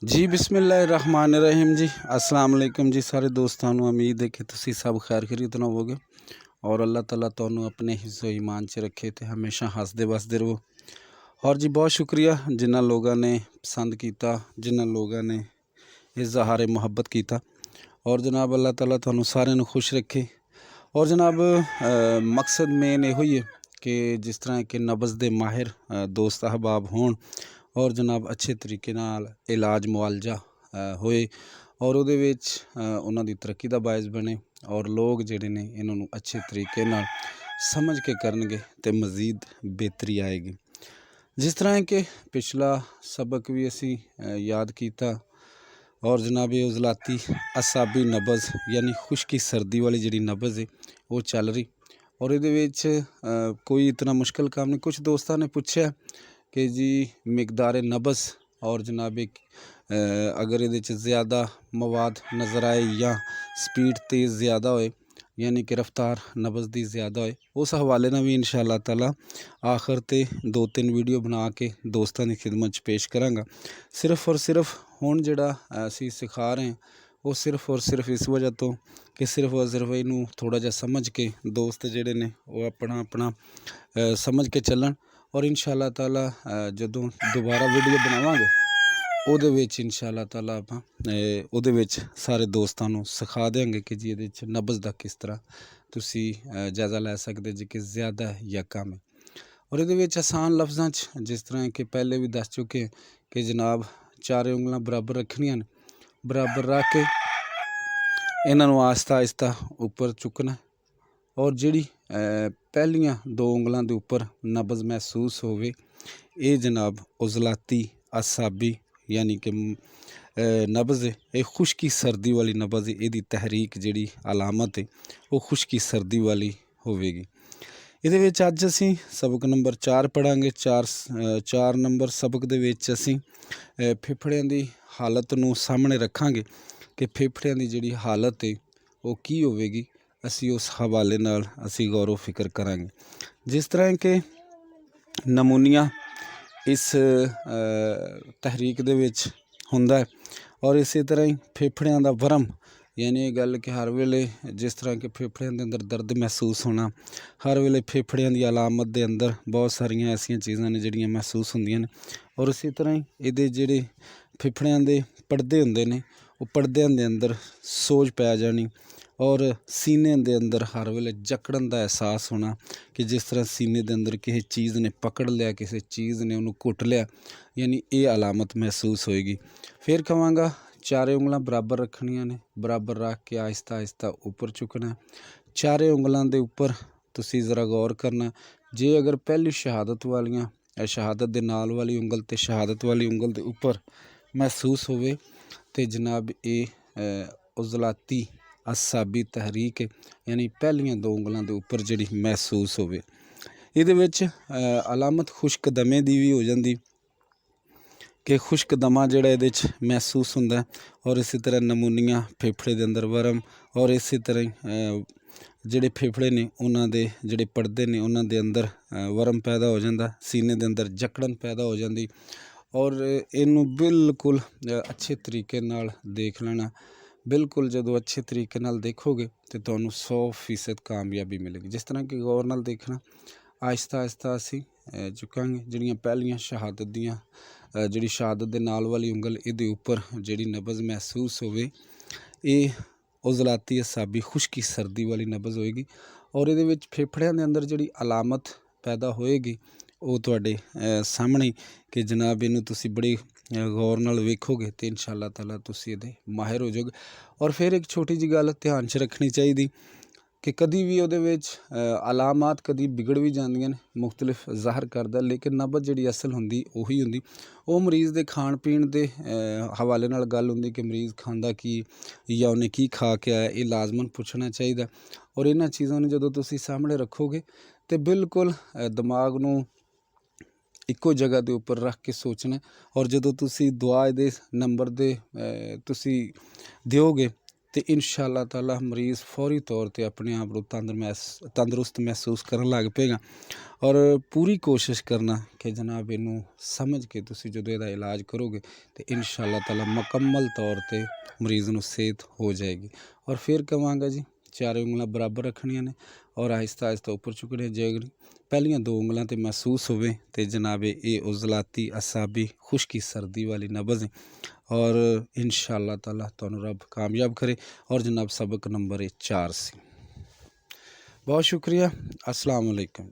जी बिस्मिल्लाहिर्रहमानिर्रहीम जी अस्सलाम वालेकुम जी सारे दोस्तों ਨੂੰ उम्मीद है कि तुसी सब खैर खरीत होवोगे और अल्लाह ताला तुहानू अपने हिस्सो ईमान च रखे तो हमेशा हसदे वसदे रहो। और जी बहुत शुक्रिया जिन्होंने लोगों ने पसंद किया, जिन्होंने लोगों ने इजहार मुहब्बत किया। और जनाब अल्लाह ताला तुहानू सारे नू खुश रखे। और जनाब मकसद मेन यो ही है कि जिस तरह कि नब्ज़ दे माहिर दोस्त अहबाब होण और जनाब अच्छे तरीके नाल इलाज मुआलजा होए और उहदे विच उन्हां दी तरक्की दा बायस बने और लोग जिहड़े ने इन्हां नू अच्छे तरीके नाल समझ के करनगे ते मज़ीद बेहतरी आएगी। जिस तरह कि पिछला सबक भी असी याद किया और जनाब ये उज़लाती असाबी नब्ज़ यानी खुश्की सर्दी वाली जिहड़ी नब्ज़ है वो चल रही और इहदे विच कोई इतना मुश्किल काम नहीं। कुछ दोस्तों ने पूछा कि जी मिकदार नब्ज़ और जनाब अगर ये ज़्यादा मवाद नज़र आए या स्पीड तेज़ ज़्यादा होए यानी कि रफ्तार नब्ज़ दी ज़्यादा होए उस हवाले ना भी इंशाअल्लाह ताला आखिर ते 2-3 वीडियो बना के दोस्तों की खिदमत पेश करांगा। सिर्फ और सिर्फ हुण जिहड़ा असी सिखा रहे हैं वो सिर्फ और सिर्फ इस वजह तो कि सिर्फ और सिर्फ इनू थोड़ा जा समझ के दोस्त जिहड़े ने वो अपना अपना समझ के चलन और इंशाअल्लाह ताला जदों दोबारा वीडियो बनावांगे ਉਹਦੇ ਵਿੱਚ इंशाअल्लाह ताला ਆਪਾਂ ਉਹਦੇ ਵਿੱਚ ਸਾਰੇ ਦੋਸਤਾਂ ਨੂੰ ਸਿਖਾ ਦੇਵਾਂਗੇ ਕਿ ਜੀ ਇਹਦੇ 'ਚ ਨਬਜ਼ ਦਾ ਕਿਸ ਤਰ੍ਹਾਂ ਤੁਸੀਂ ਜਾਇਜ਼ਾ ਲੈ ਸਕਦੇ ਜੀ ਕਿ ਜ਼ਿਆਦਾ ਹੈ ਜਾਂ ਕਮ ਹੈ। और ये आसान लफ्ज़ों जिस तरह के पहले भी दस चुके हैं कि जनाब चारे उंगलों बराबर रखनिया ने, बराबर रख के इन्हों आहिस्ता आहिस्ता उपर चुकना और जिहड़ी पहलियां 2 उंगलों के उपर नब्ज़ महसूस होवे ये जनाब उज़लाती असाबी यानी कि नब्ज़ है ये खुश्की सर्दी वाली नब्ज़ है। यदी तहरीक जिहड़ी अलामत है वो खुश्की सर्दी वाली होवेगी। ਇਹਦੇ ਵਿੱਚ ਅੱਜ ਅਸੀਂ सबक नंबर 4 ਪੜਾਂਗੇ। 4 ਨੰਬਰ सबक ਦੇ ਵਿੱਚ ਅਸੀਂ ਫੇਫੜਿਆਂ ਦੀ ਹਾਲਤ ਨੂੰ ਸਾਹਮਣੇ ਰੱਖਾਂਗੇ ਕਿ ਫੇਫੜਿਆਂ ਦੀ ਜਿਹੜੀ ਹਾਲਤ ਹੈ ਉਹ ਕੀ ਹੋਵੇਗੀ। ਅਸੀਂ ਉਸ ਹਵਾਲੇ ਨਾਲ ਅਸੀਂ ਗੌਰ ਫਿਕਰ ਕਰਾਂਗੇ। ਜਿਸ ਤਰ੍ਹਾਂ ਕਿ ਨਮੂਨੀਆ ਇਸ ਤਹਿਰੀਕ ਦੇ ਵਿੱਚ ਹੁੰਦਾ ਹੈ और इस तरह ही फेफड़ियां ਦਾ ਵਰਮ यानी ये गल कि हर वेले जिस तरह के फेफड़ियां के अंदर दर्द महसूस होना, हर वेले फेफड़ियां की अलामत के अंदर बहुत सारिया ऐसिया चीज़ां ने जिहड़ियां महसूस होंदियां ने। और इसी तरह ही ये जिहड़े फेफड़ियां के पड़दे होंदे ने वो पड़दियां के अंदर सोज पै जानी और सीने के अंदर हर वेले जकड़न का एहसास होना कि जिस तरह सीने के अंदर किसी चीज़ ने पकड़ लिया, किसी चीज़ ने उन्होंने घुट लिया, यानी ये अलामत महसूस होएगी। फिर कहांगा चारे उंगलों बराबर रखनिया ने, बराबर रख के आहिस्ता आहिस्ता उपर चुकना। चारे उंगलों के उपर तुसी ज़रा गौर करना जे अगर पहली शहादत वालियाँ शहादत के नाल वाली उंगल तो शहादत वाली उंगल के उपर महसूस होवे तो जनाब ये उज़लाती असाबी तहरीक यानी पहलियां 2 उंगलों के उपर जिहड़ी महसूस होवे। इहदे विच अलामत खुश्क दमे की भी हो जाती कि खुश्क दमा जिहड़ा इहदे च महसूस होंदा और इसी तरह नमूनिया फेफड़े के अंदर वरम और इसी तरह जिहड़े फेफड़े ने उन्हां दे जिहड़े पड़दे ने उन्हां दे अंदर वरम पैदा हो जाता, सीने के अंदर जकड़न पैदा हो जाती और इनू बिल्कुल अच्छे तरीके नाल देख लेना। बिल्कुल जदों अच्छे तरीके नाल देखोगे तो तुहानू 100% कामयाबी मिलेगी। जिस तरह कि गौर नाल देखना आहिस्ता आहिस्ता असी चुकांगे जिहड़ियां पहलियां शहादत दियां जिहड़ी शहादत दे नाल वाली उंगल इहदे उपर जिहड़ी नब्ज़ महसूस होवे ये उज़लाती असाबी खुश्की सर्दी वाली नब्ज़ होएगी और इहदे विच फेफड़ियां दे अंदर जिहड़ी अलामत पैदा होएगी वो तुहाडे सामने कि जनाब इनू तुसी बड़ी गौर नाल वेखोगे तो इंशाअल्लाह ताला तुसी इहदे माहिर हो जाओगे। और फिर एक छोटी जी गल ध्यान च रखनी चाहिए कि कभी भी उहदे विच अलामात कभी बिगड़ भी जांदियां ने, मुख्तलिफ ज़ाहिर करदा लेकिन नब्ज़ जिहड़ी असल हुंदी उही हुंदी। वो मरीज़ के खाण पीण के हवाले नाल गल हुंदी कि मरीज़ खांदा की या उन्हें की खा के आया, ये लाजमन पुछना चाहिए। और इन्हां चीज़ों ने जदों तुसी सामने रखोगे तो बिल्कुल दिमाग नूं इक्को जगह के उपर रख के सोचना और जदों तुसी दुआ दे नंबर दे तुसी दिओगे तो इंशाअल्लाह ताला मरीज़ फौरी तौर पर अपने आप को तंदरुस्त महसूस करन लग पेगा। और पूरी कोशिश करना कि जनाब इनू समझ के तुसी जो इहदा इलाज करोगे तो इंशाअल्लाह ताला मुकम्मल तौर पर मरीज़ नू सेहत हो जाएगी। और फिर कहांगा जी, चारे उंगलां बराबर रखनियां ने और आहिस्ता आहिस्ता उपर चुकने जगनी। पहलियां दो उंगलां ते महसूस होवे तो जनाब ये उजलाती असाबी खुश्की सर्दी वाली नब्ज़ है। और इंशाअल्लाह ताला तुहानू रब कामयाब करे। और जनाब सबक नंबर 4 से बहुत शुक्रिया। अस्सलाम वालेकुम।